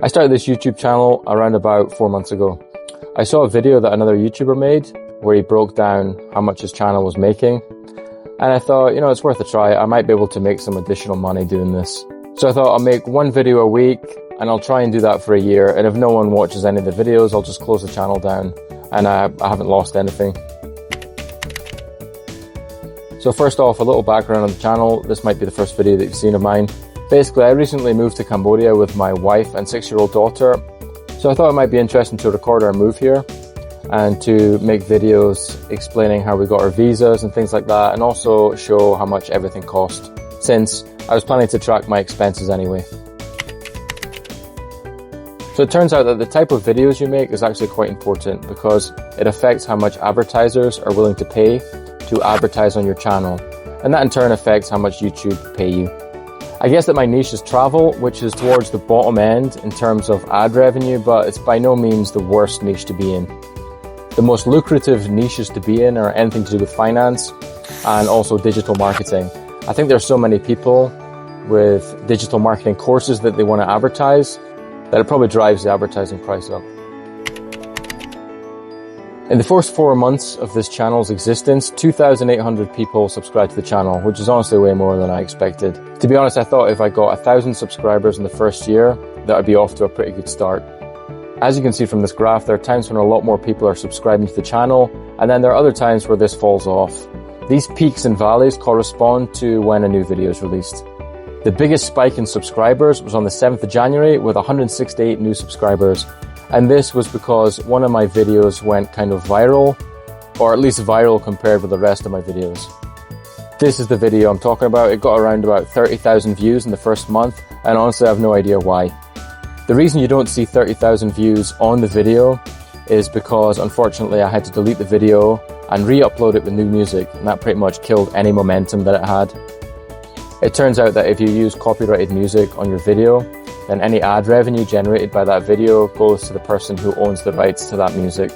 I started this YouTube channel around about 4 months ago. I saw a video that another YouTuber made where he broke down how much his channel was making. And I thought, you know, it's worth a try. I might be able to make some additional money doing this. So I thought I'll make one video a week and I'll try and do that for a year. And if no one watches any of the videos, I'll just close the channel down and I haven't lost anything. So first off, a little background on the channel. This might be the first video that you've seen of mine. Basically, I recently moved to Cambodia with my wife and 6-year-old daughter. So I thought it might be interesting to record our move here and to make videos explaining how we got our visas and things like that, and also show how much everything cost, since I was planning to track my expenses anyway. So it turns out that the type of videos you make is actually quite important because it affects how much advertisers are willing to pay to advertise on your channel, and that in turn affects how much YouTube pay you. I guess that my niche is travel, which is towards the bottom end in terms of ad revenue, but it's by no means the worst niche to be in. The most lucrative niches to be in are anything to do with finance and also digital marketing. I think there's so many people with digital marketing courses that they want to advertise that it probably drives the advertising price up. In the first 4 months of this channel's existence, 2,800 people subscribed to the channel, which is honestly way more than I expected. To be honest, I thought if I got 1,000 subscribers in the first year, that I'd be off to a pretty good start. As you can see from this graph, there are times when a lot more people are subscribing to the channel, and then there are other times where this falls off. These peaks and valleys correspond to when a new video is released. The biggest spike in subscribers was on the 7th of January with 168 new subscribers. And this was because one of my videos went kind of viral, or at least viral compared with the rest of my videos. This is the video I'm talking about. It got around about 30,000 views in the first month, and honestly I have no idea why. The reason you don't see 30,000 views on the video is because unfortunately I had to delete the video and re-upload it with new music, and that pretty much killed any momentum that it had. It turns out that if you use copyrighted music on your video, then any ad revenue generated by that video goes to the person who owns the rights to that music.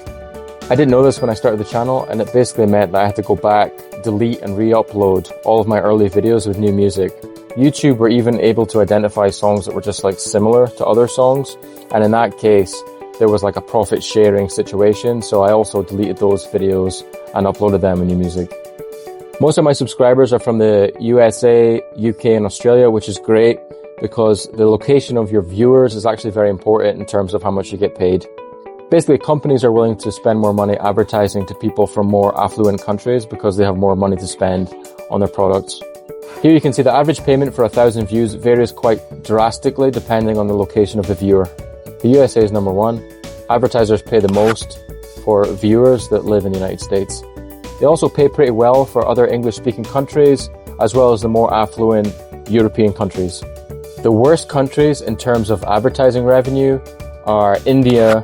I didn't know this when I started the channel, and it basically meant that I had to go back, delete and re-upload all of my early videos with new music. YouTube were even able to identify songs that were just like similar to other songs, and in that case there was like a profit sharing situation, so I also deleted those videos and uploaded them with new music. Most of my subscribers are from the USA, UK and Australia, which is great because the location of your viewers is actually very important in terms of how much you get paid. Basically, companies are willing to spend more money advertising to people from more affluent countries because they have more money to spend on their products. Here you can see the average payment for 1,000 views varies quite drastically depending on the location of the viewer. The USA is number one. Advertisers pay the most for viewers that live in the United States. They also pay pretty well for other English-speaking countries as well as the more affluent European countries. The worst countries in terms of advertising revenue are India,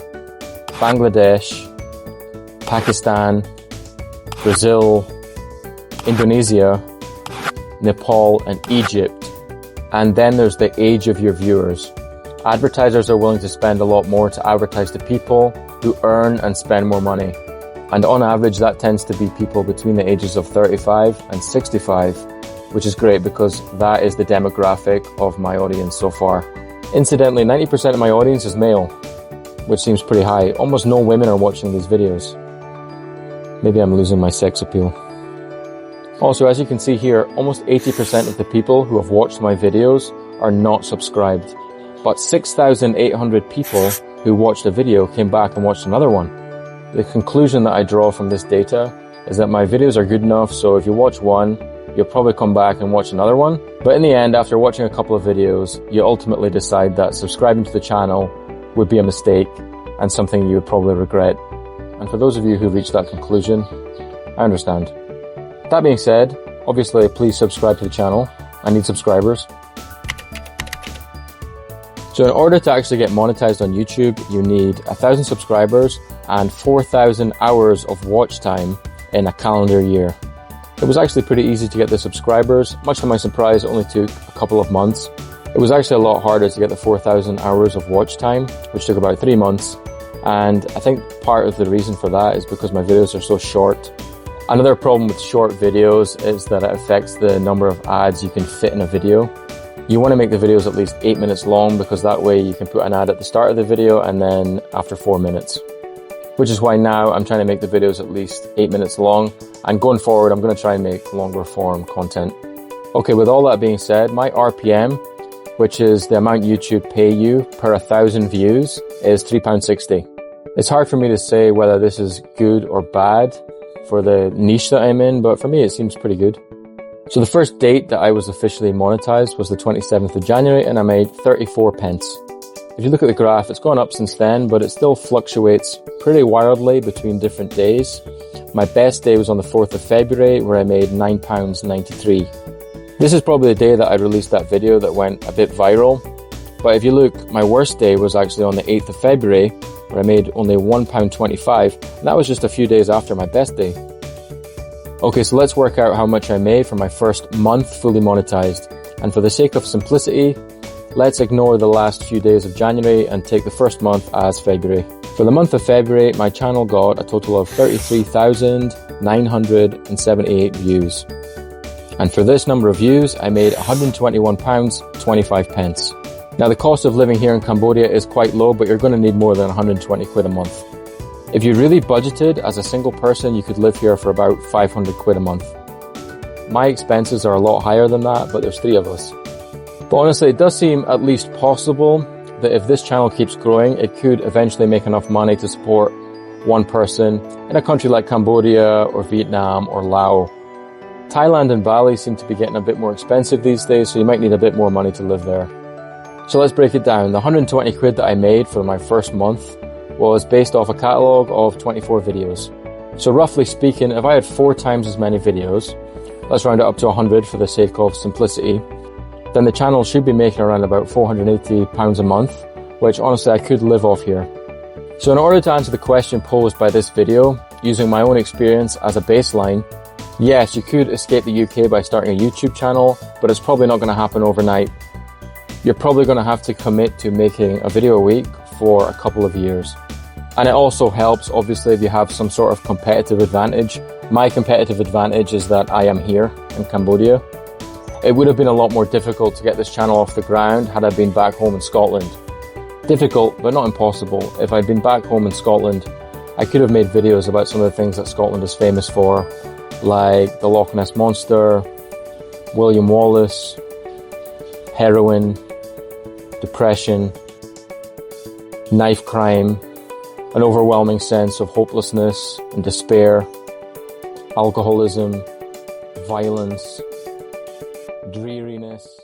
Bangladesh, Pakistan, Brazil, Indonesia, Nepal and Egypt. And then there's the age of your viewers. Advertisers are willing to spend a lot more to advertise to people who earn and spend more money. And on average, that tends to be people between the ages of 35 and 65, which is great because that is the demographic of my audience so far. Incidentally, 90% of my audience is male, which seems pretty high. Almost no women are watching these videos. Maybe I'm losing my sex appeal. Also, as you can see here, almost 80% of the people who have watched my videos are not subscribed. But 6,800 people who watched a video came back and watched another one. The conclusion that I draw from this data is that my videos are good enough, so if you watch one, you'll probably come back and watch another one. But in the end, after watching a couple of videos, you ultimately decide that subscribing to the channel would be a mistake and something you would probably regret. And for those of you who reached that conclusion, I understand. That being said, obviously please subscribe to the channel. I need subscribers. So in order to actually get monetized on YouTube, you need 1,000 subscribers and 4,000 hours of watch time in a calendar year. It was actually pretty easy to get the subscribers. Much to my surprise, it only took a couple of months. It was actually a lot harder to get the 4,000 hours of watch time, which took about 3 months. And I think part of the reason for that is because my videos are so short. Another problem with short videos is that it affects the number of ads you can fit in a video. You want to make the videos at least 8 minutes long, because that way you can put an ad at the start of the video and then after 4 minutes. Which is why now I'm trying to make the videos at least 8 minutes long, and going forward I'm going to try and make longer form content. Okay, with all that being said, my RPM, which is the amount YouTube pay you per 1,000 views, is £3.60. It's hard for me to say whether this is good or bad for the niche that I'm in, but for me it seems pretty good. So the first date that I was officially monetized was the 27th of January, and I made 34 pence. If you look at the graph, it's gone up since then, but it still fluctuates pretty wildly between different days. My best day was on the 4th of February, where I made £9.93. This is probably the day that I released that video that went a bit viral. But if you look, my worst day was actually on the 8th of February, where I made only £1.25, and that was just a few days after my best day. Okay, so let's work out how much I made for my first month fully monetized. And for the sake of simplicity, let's ignore the last few days of January and take the first month as February. For the month of February, my channel got a total of 33,978 views. And for this number of views, I made £121.25. Now the cost of living here in Cambodia is quite low, but you're going to need more than 120 quid a month. If you really budgeted as a single person, you could live here for about 500 quid a month. My expenses are a lot higher than that, but there's 3 of us. But honestly, it does seem at least possible that if this channel keeps growing, it could eventually make enough money to support one person in a country like Cambodia or Vietnam or Laos. Thailand and Bali seem to be getting a bit more expensive these days, so you might need a bit more money to live there. So let's break it down. The 120 quid that I made for my first month was based off a catalogue of 24 videos. So roughly speaking, if I had 4 times as many videos, let's round it up to 100 for the sake of simplicity, then the channel should be making around about £480 a month, which honestly I could live off here. So in order to answer the question posed by this video, using my own experience as a baseline, yes, you could escape the UK by starting a YouTube channel, but it's probably not going to happen overnight. You're probably going to have to commit to making a video a week for a couple of years. And it also helps, obviously, if you have some sort of competitive advantage. My competitive advantage is that I am here in Cambodia. It would have been a lot more difficult to get this channel off the ground had I been back home in Scotland. Difficult, but not impossible. If I'd been back home in Scotland, I could have made videos about some of the things that Scotland is famous for, like the Loch Ness Monster, William Wallace, heroin, depression, knife crime, an overwhelming sense of hopelessness and despair, alcoholism, violence, dreariness.